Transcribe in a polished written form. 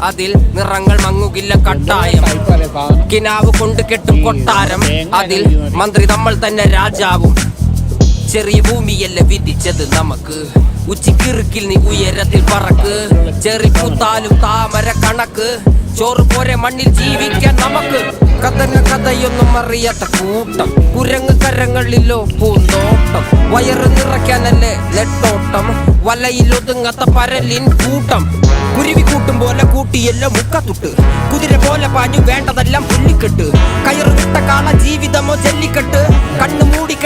അതിൽ നിറങ്ങൾ മങ്ങുകില്ല കട്ടായം. കിനാവ് കൊണ്ട് കെട്ടും കൊട്ടാരം, അതിൽ മന്ത്രി നമ്മൾ തന്നെ രാജാവും. ചെറിയ ഭൂമിയല്ല വിധിച്ചത് നമുക്ക്, ഉച്ചിക്കിറുക്കിൽ നീ ഉയരത്തിൽ പറക്ക്. ചെറി പൂത്താലും താമര കണക്ക്, ചോറ് പോരെ മണ്ണിൽ ജീവിക്കാൻ നമുക്ക്. കഥയൊന്നും അറിയാത്ത കൂട്ടം, കുരങ്ങ് കരങ്ങളിലോ പൂന്തോട്ടം. വയറ് നിറയ്ക്കാനല്ലേ നെട്ടോട്ടം, വലയിൽ ഒതുങ്ങാത്ത പരലിൻ കൂട്ടം. കുരുവി കൂട്ടും പോലെ കൂട്ടിയെല്ലാം മുക്കത്തുട്ട്, കുതിര പോലെ പാഞ്ഞു വേണ്ടതെല്ലാം പുല്ലിക്കെട്ട്. കയറ് വിട്ട കാള ജീവിതമോ ജല്ലിക്കെട്ട്, കണ്ണു മൂടി